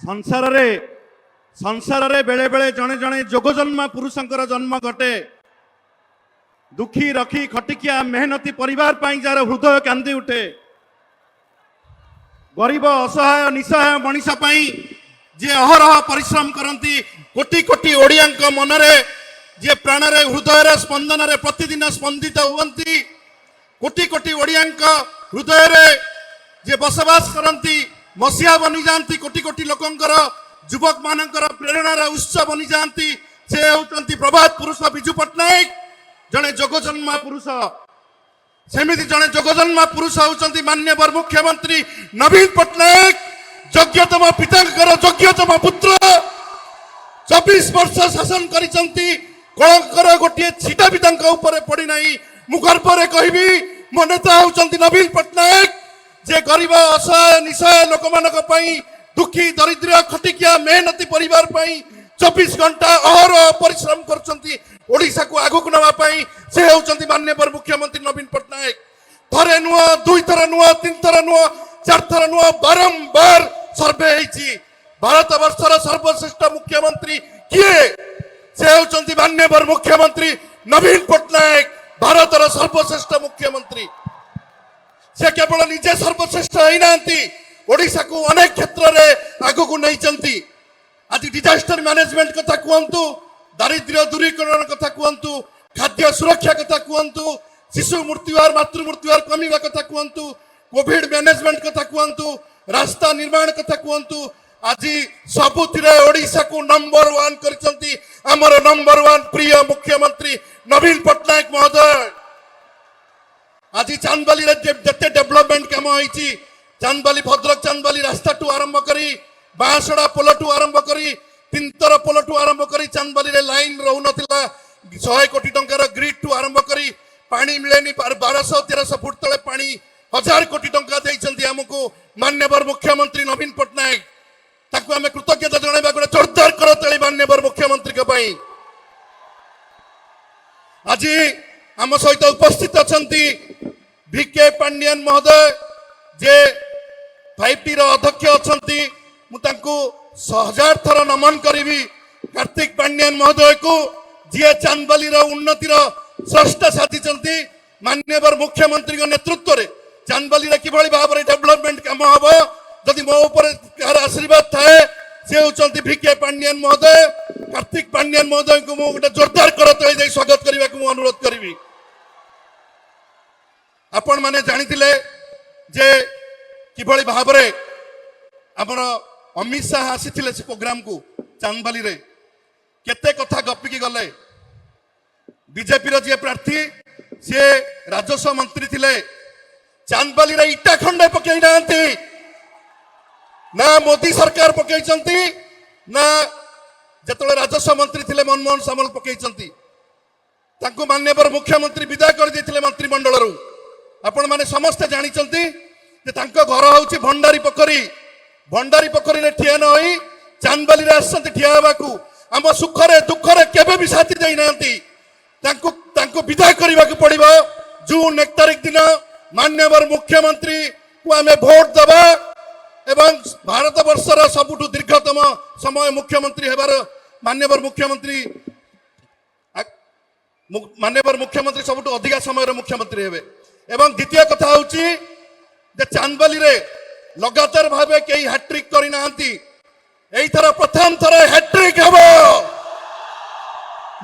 संसार संसार बेले बेले जड़े जड़े जोग जन्म पुरुषंकर जन्म घटे दुखी रखी खटिकिया मेहनती परिवार जार हृदय कांदी उठे गरीब असहाय निसहाय मनीष जे अहरह परिश्रम करती कोटी कोटी ओडिया मनरे जे प्राणरे हृदय स्पंदन प्रतिदिन स्पंदित हुंती कोटी कोटी ओडिया हृदय जे बसवास करती मसीहा बनी जाती कोटी कोटी लोकंकर युवक मानकर प्रेरणार उत्स बनी जाती से होती प्रभात पुरुष विजु पट्टनायक जड़े जोगजन्मा पुरुष सेमिति जड़े जोगजन्मा पुरुष होती माननीय मुख्यमंत्री नवीन पट्टनायक योग्यतम पितांकर योग्यतम पुत्र 24 वर्ष शासन करिसंती कलंकर गोटे छिटा भी पड़ी नहीं मु गर्व कहबी मो नेता होती नवीन पट्टनायक जे गरीब असहाय निसहाय लोक मानक दुखी दरिद्र खटिकिया मेहनती परिवार 24 घंटा अहरह परिश्रम करशा को आगु नापी से होती माननीय मुख्यमंत्री नवीन पट्टनायक थरे नुह दुई थर नुह तीन थर नुह चार थर नुह बारंबार सर्वे होती भारत वर्षर सर्वश्रेष्ठ मुख्यमंत्री किए से होती माननीय मुख्यमंत्री नवीन पट्टनायक भारतर सर्वश्रेष्ठ मुख्यमंत्री से केवल निजे सर्वश्रेष्ठ होना ओडिशा को अनेक क्षेत्र में आगू नहीं आज डिजास्टर मैनेजमेंट कथा कहतु दारिद्र्य दूरीकरण कथा कहतु खाद्य सुरक्षा कथा कहतु शिशु मृत्युहार मातृ मृत्युहार कमिवा कथा कहतु कोविड मैनेजमेंट कथा कहतु रास्ता निर्माण कथा कहतु आज सबुथिरे ओडिशा को नंबर 1 करछंती हमर नंबर 1 प्रिय मुख्यमंत्री नवीन पट्टनायक महोदय आज चांदबाली जिते डेवलपमेंट कम होती चांदबाली भद्रक चांदबाली रास्ता टू आरंभ करी बांसड़ा पोल टू आरंभ करी तिंतर पोल टू आरंभ करी चांदबाली रे लाइन रहू नथिला 100 कोटी टंकार ग्रिड टू आरंभ करी पानी मिलेनी 1200-1300 फुट तले पानी 1000 कोटी टंका देइछंती हमको माननीय मुख्यमंत्री नवीन पट्टनायक ताकू आमे कृतज्ञता जणाइबा गोटे जोरदार करताली माननीय मुख्यमंत्री के पई आज आम सहित उपस्थित अछंती भिके पांडियन महोदय जे 5T रो अध्यक्ष अछंती मु तांको 1000 थर नमन करिवि कार्तिक पांडियन महोदय को जे चांदबाली रो उन्नति रो श्रेष्ठ साथी चंती माननीय मुख्यमंत्री के नेतृत्व रे चांदबाली रे किभली भाव रे डेवलपमेंट काम हबो जदि मो ऊपर कार आशीर्वाद थाए से होचंती भिके पांडियन महोदय कार्तिक पांडियन महोदय को मो गोटे जोरदार करताली दे स्वागत करबा को मु अनुरोध करिवि आपण माने जानिथिले जे किभली भाव रे हमर अमित शाह आसीथिले से प्रोग्राम को चांदबाली रे केते कथा गपिकी गले बीजेपी रो जे प्रार्थी से राजस्व मंत्री थिले चांदबाली रे इटा खंडे पकई नांती ना मोदी सरकार पकईचंती ना जतले राजस्व मंत्री थिले मनमोहन सामल पकईचंती तांको माननीय मुख्यमंत्री विदा कर देथिले मंत्रिमंडल रु आपण माने समस्त जानी चलती जे तांको घर होउची भंडारी पोखरी रे ठिया न होई चांदबाली रे आसंती ठिया हेबाकू हम सुखरे दुखरे केबे भी साथी देई नांती तांको विदा करबा को पड़िबो जून 1 तारिख दिन माननीय मुख्यमंत्री को हमें वोट दबा एवं भारत वर्षर सबुठु दीर्घतम समय मुख्यमंत्री हेबार माननीय मुख्यमंत्री सबुठु अधिक समय मुख्यमंत्री हेबे एवं द्वितीय कथा होची जे चांदबाली रे लगातार भावे कई हैट्रिक करी नांती एई थर प्रथम थर हैट्रिक हबो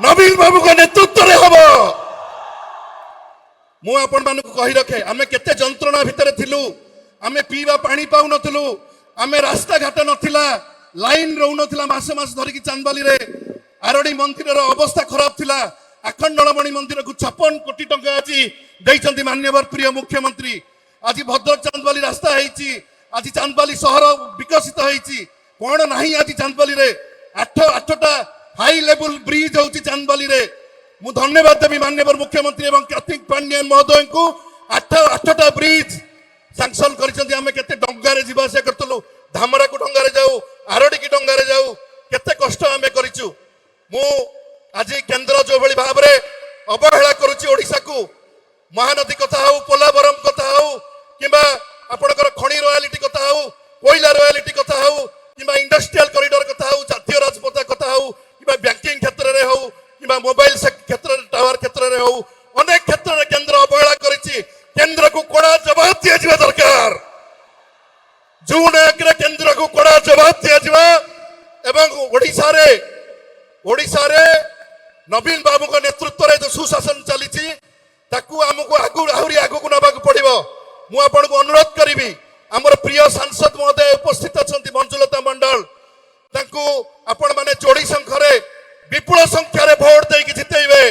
नवीन बाबू के नेतृत्व रे हबो मु आपण मानक कहि रखे आमे केते जंत्रणा भितर थिलु आमे पीवा पानी पाउ नथिलु आमे रास्ता घाट नथिला लाइन रहू नथिला मास मास धरिकी चांदबाली रे आरडी मंदिर रो अवस्था खराब थिला आखंडलमणि मंदिर को 56 कोटी टंका आज देइचंती माननीय प्रिय मुख्यमंत्री आज भद्रक चांदबाली रास्ता हेची आज चांदबाली शहर विकसित हेची कोन नाही आज चांदबाली रे 8टा हाई लेवल ब्रिज होची चांदबाली रे मु धन्यवाद देबी माननीय मुख्यमंत्री एवं कार्तिक पांडियन महोदय को 8टा ब्रिज सैंक्शन करिसंती आमे केते डंगारे जीवा से करतलु धामरा को डंगारे जाऊ आरडी की डंगारे जाऊ केते कष्ट आमे करिचु मु आज केंद्र जो भली भाव रे अवहेला करूची ओडिसा को महानदी कथा हो पोलावरम कथा हो किबा आपणकर खणी रॉयलिटी कथा हो कोयला रॉयलिटी कथा हो किंबा इंडस्ट्रियल कॉरिडोर कथा हो जातीय राजपथ कथा हो किंबा बैंकिंग क्षेत्र में हो किंबा मोबाइल क्षेत्र टावर क्षेत्र में हो अनेक क्षेत्र में केंद्र अवहेला करिछि केंद्र को कड़ा जवाब दिया जिवा दरकार जून 1 रे केंद्र को कड़ा जवाब दिया जिवा एवं ओडिशा रे नवीन बाबू को नेतृत्व रे जो सुशासन चली ताकू हमको आहरी आगु को नबाक पड़िबो मु आपन को अनुरोध करिवि हमर प्रिय सांसद महोदय उपस्थित अछंती मंजुलता मंडल ताकू आपण माने जोड़ी संख्या रे विपुल संख्या रे वोट देकी जितेइबे